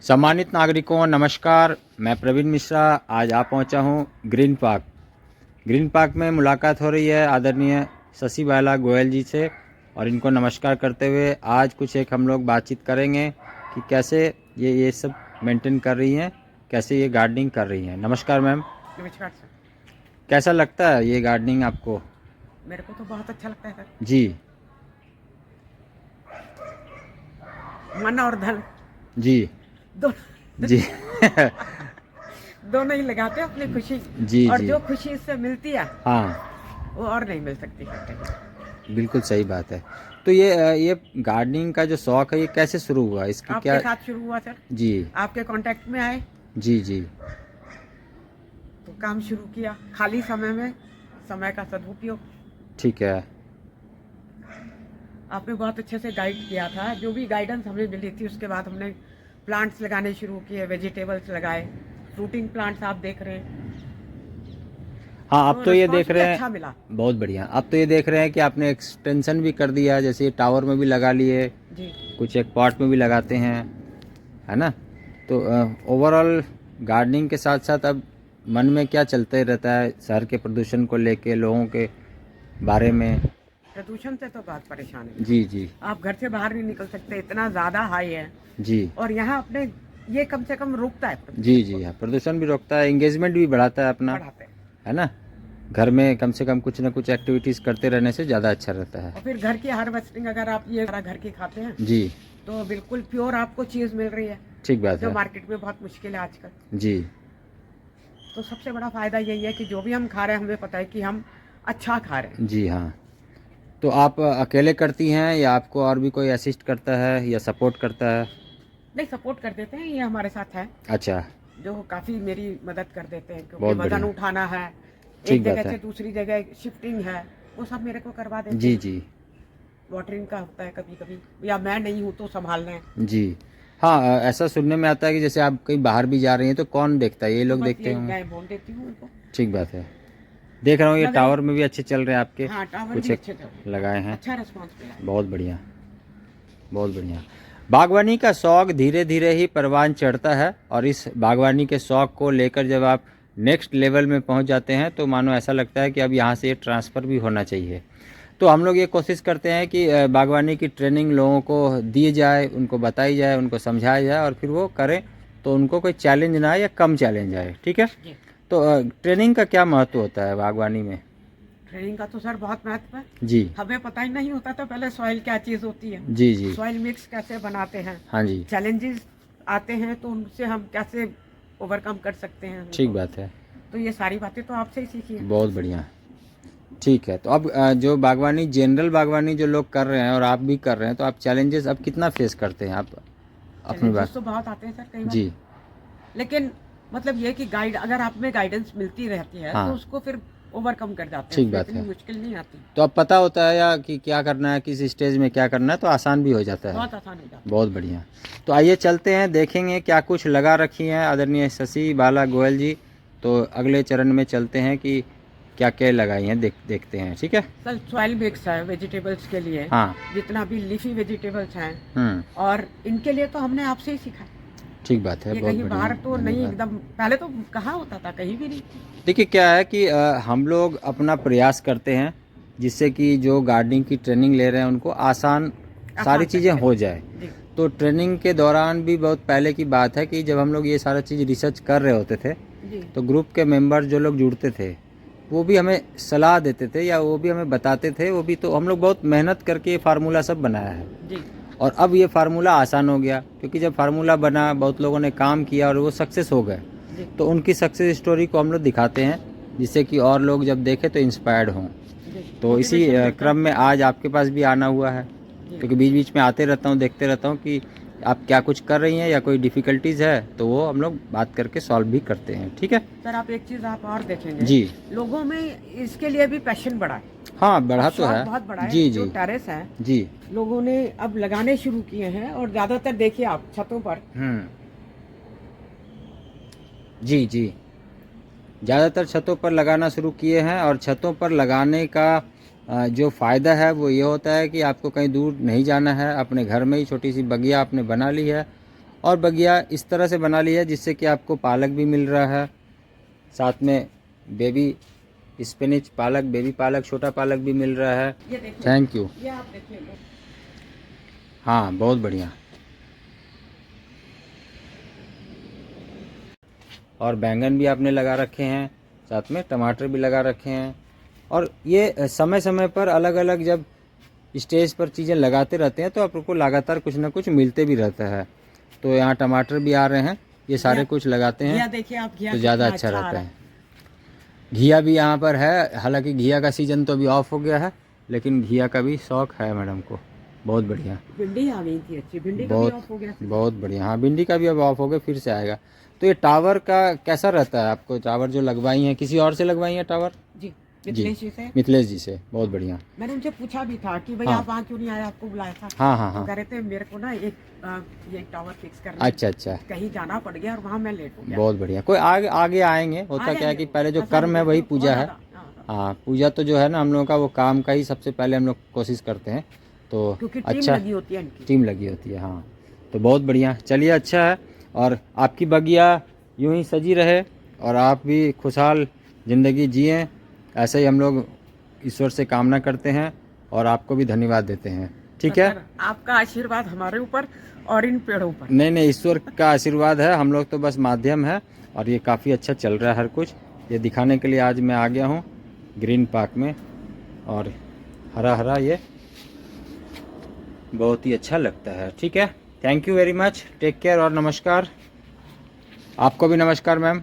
सम्मानित नागरिकों नमस्कार। मैं प्रवीण मिश्रा आज आ पहुंचा हूं ग्रीन पार्क। ग्रीन पार्क में मुलाकात हो रही है आदरणीय शशि बाला गोयल जी से और इनको नमस्कार करते हुए आज कुछ एक हम लोग बातचीत करेंगे कि कैसे ये सब मेंटेन कर रही हैं, कैसे ये गार्डनिंग कर रही हैं। नमस्कार मैम। नमस्कार सर। कैसा लगता है ये गार्डनिंग आपको? मेरे को तो बहुत अच्छा लगता है सर। जी मन और धन जी दो जी दोनों ही लगाते हैं अपनी खुशी। जी और जी जो खुशी इससे मिलती है हाँ, वो और नहीं मिल सकती सर कहीं। बिल्कुल सही बात है। तो ये गार्डनिंग का जो शौक है ये कैसे शुरू हुआ, इसकी आपके क्या? साथ शुरू हुआ सर। जी आपके कांटेक्ट में आए जी जी तो काम शुरू किया। खाली समय में समय का सदुपयोग। ठीक है। आपने बहुत अच्छे से गाइड किया था। जो भी गाइडेंस हमें मिली थी उसके बाद हमने प्लांट्स लगाने शुरू किए, वेजिटेबल्स लगाए, फ्रूटिंग प्लांट्स आप देख रहे हैं। हाँ, अब तो ये देख रहे हैं। अच्छा मिला। बहुत बढ़िया। अब तो ये देख रहे हैं कि आपने एक्सटेंशन भी कर दिया, जैसे टावर में भी लगा लिए, जी कुछ एक पॉट में भी लगाते हैं, है ना? तो ओवरऑल गार्डनिंग के साथ साथ अब मन में क्या चलते रहता है शहर के प्रदूषण को लेके, लोगों के बारे में? प्रदूषण से तो बहुत परेशान है। जी जी आप घर से बाहर नहीं निकल सकते, इतना ज्यादा हाई है। जी और यहाँ अपने ये कम से कम रोकता है प्रदूषण जी जी को। हाँ, प्रदूषण भी रोकता है, एंगेजमेंट भी बढ़ाता है अपना, बढ़ाते हैं। है ना? घर में कम से कम कुछ ना कुछ एक्टिविटीज़ करते रहने से ज़्यादा अच्छा रहता है। और फिर घर की हार्वेस्टिंग अगर आप ये सारा घर की खाते हैं जी तो बिल्कुल प्योर आपको चीज मिल रही है, ठीक बात जो है। मार्केट में बहुत मुश्किल है आजकल। जी तो सबसे बड़ा फायदा यही है कि जो भी हम खा रहे हैं हमें पता है कि हम अच्छा खा रहे हैं। जी हाँ। तो आप अकेले करती हैं या आपको और भी कोई असिस्ट करता है या सपोर्ट करता है? नहीं, सपोर्ट कर देते हैं, ये हमारे साथ है अच्छा, जो काफी मेरी मदद कर देते हैं, क्योंकि बहुत वजन बढ़िया। उठाना है, ठीक एक बात जगह है। से दूसरी जगह शिफ्टिंग है, वो सब मेरे को करवा देते जी हैं। जी वाटरिंग का होता है कभी कभी, या मैं नहीं हूँ तो संभालना है। जी हाँ, ऐसा सुनने में आता है कि जैसे आप कहीं बाहर भी जा रही हैं तो कौन देखता है? ये तो लोग बस देखते ये होंगे। मैं बोल देती हूँ उनको। ठीक बात है। देख रहा हूँ ये लग रहा टावर में भी अच्छे चल रहे हैं आपके, हाँ, टावर कुछ भी एक अच्छे चल रहे हैं। लगाए हैं। अच्छा रिस्पॉन्स मिला है। बहुत बढ़िया, बहुत बढ़िया। बागवानी का शौक धीरे धीरे ही परवान चढ़ता है और इस बागवानी के शौक को लेकर जब आप नेक्स्ट लेवल में पहुंच जाते हैं तो मानो ऐसा लगता है कि अब यहाँ से ये ट्रांसफ़र भी होना चाहिए। तो हम लोग ये कोशिश करते हैं कि बागवानी की ट्रेनिंग लोगों को दी जाए, उनको बताई जाए, उनको समझाया जाए और फिर वो करें तो उनको कोई चैलेंज ना आए या कम चैलेंज आए। ठीक है? जी। तो ट्रेनिंग का क्या महत्व होता है बागवानी में? ट्रेनिंग का तो सर बहुत महत्व है। जी हमें पता ही नहीं होता था पहले सॉइल क्या चीज होती है, जी जी सॉइल मिक्स कैसे बनाते हैं, हाँ जी, चैलेंजेस आते हैं तो उनसे हम कैसे ओवरकम कर सकते हैं ठीक उनको। बात है। तो ये सारी बातें तो आपसे ही सीखी है। बहुत बढ़िया। ठीक है। तो अब जो बागवानी, जनरल बागवानी जो लोग कर रहे हैं और आप भी कर रहे हैं, तो आप चैलेंजेस अब कितना फेस करते हैं आप अपनी चैलेंजेस बात? तो बहुत आते हैं सर कई बार। जी लेकिन मतलब ये कि गाइड अगर आप में गाइडेंस मिलती रहती है हाँ, तो उसको फिर ओवरकम कर जाते हैं, ठीक उसमें बात इतनी है। मुश्किल नहीं आती। तो अब पता होता है या कि क्या करना है, किस स्टेज में क्या करना है, तो आसान भी हो जाता है। बहुत आसान हो जाता बहुत बढ़िया। तो आइए चलते हैं, देखेंगे क्या कुछ लगा रखी हैं आदरणीय शशि बाला गोयल जी। तो अगले चरण में चलते हैं कि क्या क्या लगाई हैं, देखते हैं। ठीक है? है। सर सॉइल मिक्स है वेजिटेबल्स के लिए, हाँ। जितना भी लीफी वेजिटेबल्स हैं, हम्म, और इनके लिए तो हमने आपसे ही सीखा है। ठीक बात है। ये बहुत कहीं बढ़िया, बाहर तो नहीं, धन्यवाद। एकदम पहले तो कहाँ होता था, कहीं भी नहीं। देखिए क्या है कि हम लोग अपना प्रयास करते हैं जिससे कि जो गार्डनिंग की ट्रेनिंग ले रहे हैं उनको आसान सारी आसान चीज़ें तरीके हो से। जाए। जी तो ट्रेनिंग के दौरान भी बहुत पहले की बात है कि जब हम लोग ये सारा चीज़ रिसर्च कर रहे होते थे जी तो ग्रुप के मेंबर जो लोग जुड़ते थे वो भी हमें सलाह देते थे या वो भी हमें बताते थे। वो भी तो हम लोग बहुत मेहनत करके ये फार्मूला सब बनाया है जी और अब ये फार्मूला आसान हो गया क्योंकि जब फार्मूला बना, बहुत लोगों ने काम किया और वो सक्सेस हो गए। जी तो उनकी सक्सेस स्टोरी को हम लोग दिखाते हैं जिससे कि और लोग जब देखें तो इंस्पायर्ड हों। जी। तो इसी मोटिवेशन मिलता क्रम है। में आज आपके पास भी आना हुआ है जी क्योंकि बीच बीच में आते रहता हूँ, देखते रहता हूँ कि आप क्या कुछ कर रही हैं या कोई डिफ़िकल्टीज़ है तो वो हम लोग बात करके सॉल्व भी करते हैं। ठीक है? सर, आप एक चीज आप और देखेंगे, जी लोगों में इसके लिए भी पैशन बढ़ा है। हाँ, बढ़ा अब तो शौक है। बहुत बड़ा है। जी जो जी टेरेस है जी लोगों ने अब लगाने शुरू किए हैं, और ज्यादातर देखिए आप छतों पर। जी जी ज़्यादातर छतों पर लगाना शुरू किए हैं और छतों पर लगाने का जो फ़ायदा है वो ये होता है कि आपको कहीं दूर नहीं जाना है, अपने घर में ही छोटी सी बगिया आपने बना ली है और बगिया इस तरह से बना लिया है जिससे कि आपको पालक भी मिल रहा है, साथ में बेबी स्पिनिच पालक, बेबी पालक, छोटा पालक भी मिल रहा है। ये देखिए, थैंक यू। ये आप देखिए लो। हाँ बहुत बढ़िया। और बैंगन भी आपने लगा रखे हैं, साथ में टमाटर भी लगा रखे हैं। और ये समय समय पर अलग अलग जब स्टेज पर चीज़ें लगाते रहते हैं तो आपको लगातार कुछ ना कुछ मिलते भी रहता है। तो यहाँ टमाटर भी आ रहे हैं, ये सारे कुछ लगाते घिया हैं देखिए आप, घिया तो ज़्यादा कितना अच्छा आ रहता रहा है। घिया भी यहाँ पर है, हालांकि घिया का सीज़न तो अभी ऑफ हो गया है, लेकिन घिया का भी शौक़ है मैडम को। बहुत बढ़िया। भिंडी आ गई थी अच्छी, भिंडी का भी बहुत ऑफ हो गया। बहुत बढ़िया। हाँ भिंडी का भी अब ऑफ हो गया, फिर से आएगा। तो ये टावर का कैसा रहता है आपको? टावर जो लगवाई हैं, किसी और से लगवाई हैं टावर? जी, मिथिलेश जी से। मिथिलेश जी से, बहुत बढ़िया। मैंने उनसे पूछा भी था कि भाई हाँ। आप वहाँ क्यों नहीं आए, आपको बुलाया था। हाँ हाँ तो हाँ। कह रहे थे मेरे को ना ये टावर फिक्स करना, अच्छा अच्छा, कहीं जाना पड़ गया और वहाँ मैं लेट हो गया। बहुत बढ़िया। कोई आगे आगे आएंगे। होता क्या है कि पहले जो कर्म है वही पूजा है। हाँ पूजा तो जो है ना हम लोगों का, वो काम का ही सबसे पहले हम लोग कोशिश करते हैं। तो क्योंकि टीम अच्छा, लगी होती है इनकी। टीम लगी होती है। हाँ तो बहुत बढ़िया। चलिए अच्छा है, और आपकी बगिया यूं ही सजी रहे और आप भी खुशहाल ज़िंदगी जिएं। ऐसे ही हम लोग ईश्वर से कामना करते हैं और आपको भी धन्यवाद देते हैं। ठीक है, आपका आशीर्वाद हमारे ऊपर और इन पेड़ों पर। नहीं ईश्वर का आशीर्वाद है, हम लोग तो बस माध्यम है। और ये काफ़ी अच्छा चल रहा है हर कुछ। ये दिखाने के लिए आज मैं आ गया हूँ ग्रीन पार्क में, और हरा हरा ये बहुत ही अच्छा लगता है। ठीक है, thank you very much, take care और नमस्कार। आपको भी नमस्कार मैम।